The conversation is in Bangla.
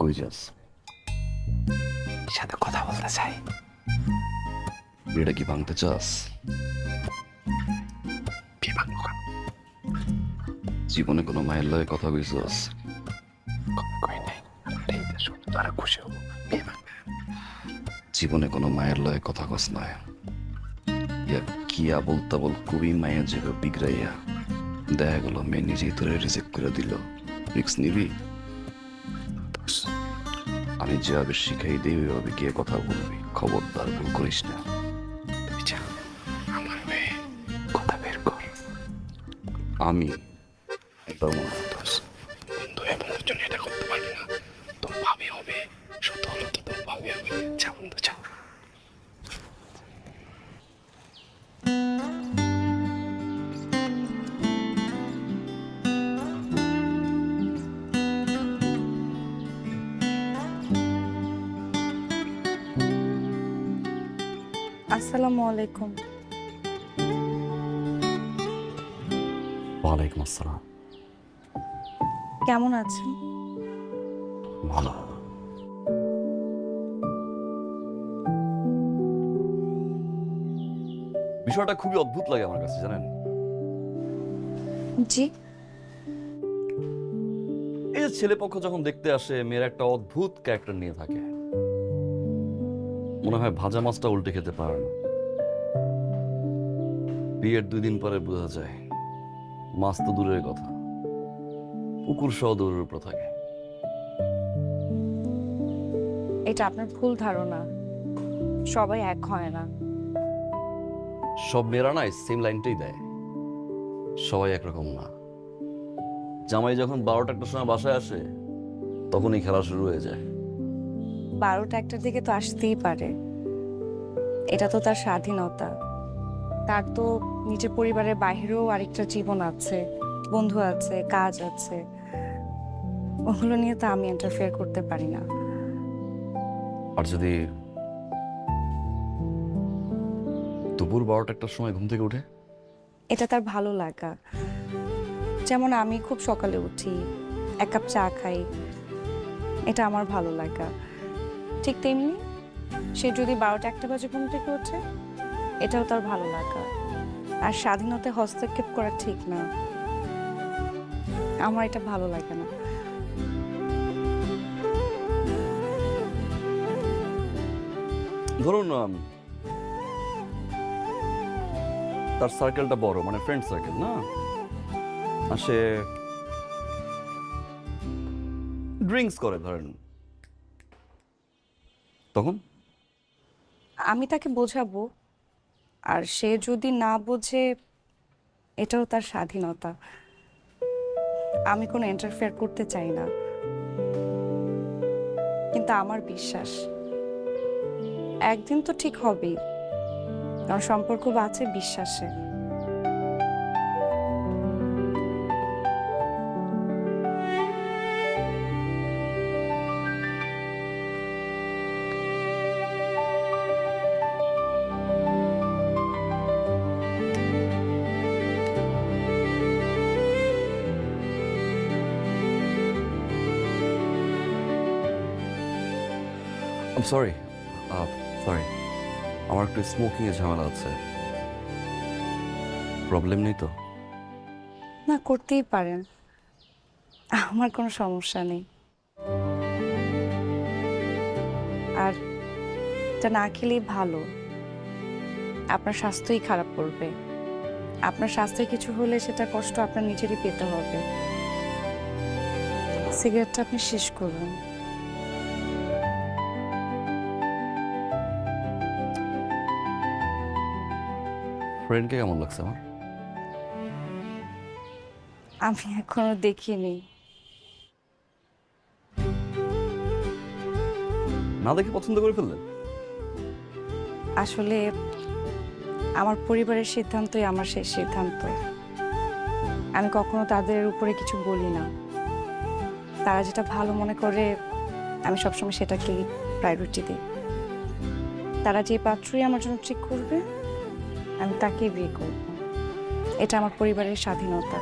কই যাস? সাথে কথা বলতে চাই। বিয়েটা কি ভাঙতে চাস? বিয়ে ভাঙবো কেন? জীবনে কোনো মায়ের লয়ে কথা কইছস? কথা কই নাই, শুনে তারা খুশি হবো। বিয়ে ভাঙবে। জীবনে কোনো মায়ের লয়ে কথা কস নয়। ইয়া কি আবল তাবল কবি মায়ের যে বিগড়াইয়া দেখা গেল মেয়ে নিজেই তোরে রিজেক্ট করে দিল, রিক্স নিবি? আমি যেভাবে শিখাই দিই ওইভাবে গিয়ে কথা বলবি, খবরদার ভুল করিস না। তুই যা, আমার মেয়ে কথা বের কর। আমি একবার মনে বন্ধু বন্ধুর জন্য এটা করতে পারবি না। তোর ভাবি হবে, সত্য হলো তো তোর ভাবি হবে। যা বন্ধু যা। আসসালামু আলাইকুম। ওয়ালাইকুম আসসালাম। কেমন আছেন? ভালো। বিষয়টা খুবই অদ্ভুত লাগে আমার কাছে, জানেন? জি। এই যে ছেলে পক্ষ যখন দেখতে আসে, মেয়ের একটা অদ্ভুত ক্যারেক্টার নিয়ে থাকে, মনে হয় ভাজা মাছটা উল্টে খেতে পারে না। বিয়ের 2 দিন পরে বোঝা যায় মাছ তো দূরের কথা, পুকুর সহ দূরের উপর থাকে। এটা আপনার ভুল ধারণা, সবাই এক হয় না। সব মেয়েরা নাই সেম লাইনটাই দেয়, সবাই একরকম না। জামাই যখন 12টা একটা সময় বাসায় আসে তখনই খেলা শুরু হয়ে যায়। 12টা একটার দিকে তো আসতেই পারে, এটা তো তার স্বাধীনতা। তার তো নিজের পরিবারের বাইরেও আরেকটা জীবন আছে, বন্ধু আছে, কাজ আছে, ওগুলো নিয়ে তো আমি ইন্টারফেয়ার করতে পারি না। আর যদি দুপুর 12টা একটার সময় ঘুম থেকে উঠে, এটা তার ভালো লাগা। যেমন আমি খুব সকালে উঠি, 1 কাপ চা খাই, এটা আমার ভালো লাগা। ঠিক তেমনি সে যদি 12টা একটা বাজে ঘুম থেকে ওঠে, এটাও তার ভালো লাগা। আর স্বাধীনতায় হস্তক্ষেপ করা ঠিক না, আমার এটা ভালো লাগে না। ধরুন তার সার্কেলটা বড়, মানে ফ্রেন্ড সার্কেল না, আর সে ড্রিঙ্কস করে ধরেন, তখন আমি তাকে বোঝাবো, আর সে যদি না বোঝে, এটাও তার স্বাধীনতা। আমি কোনো ইন্টারফেয়ার করতে চাই না, কিন্তু আমার বিশ্বাস একদিন তো ঠিক হবেই, কারণ সম্পর্ক বাঁচে বিশ্বাসে। সরি, সরি, আমার একটু স্মোকিং এর ঝামেলা আছে। প্রবলেম নেই তো? না, করতেই পারেন, আমার কোনো সমস্যা নেই। আর এটা না খেলেই ভালো, আপনার স্বাস্থ্যই খারাপ করবে। আপনার স্বাস্থ্যের কিছু হলে সেটা কষ্ট আপনার নিজেরই পেতে হবে। সিগারেটটা আপনি শেষ করুন। ফ্রেন্ডকে কেমন লাগছে আমার? আমি এখনো দেখিনি। না দেখে পছন্দ করে ফেললেন? আসলে আমার পরিবারের সিদ্ধান্তই আমার শেষ সিদ্ধান্ত। আমি কখনো তাদের উপরে কিছু বলি না। তারা যেটা ভালো মনে করে আমি সবসময় সেটাকেই প্রায়োরিটি দিই। তারা যে পাত্রই আমার জন্য ঠিক করবে আমি তাকেই বিয়ে করব। এটা আমার পরিবারের স্বাধীনতা।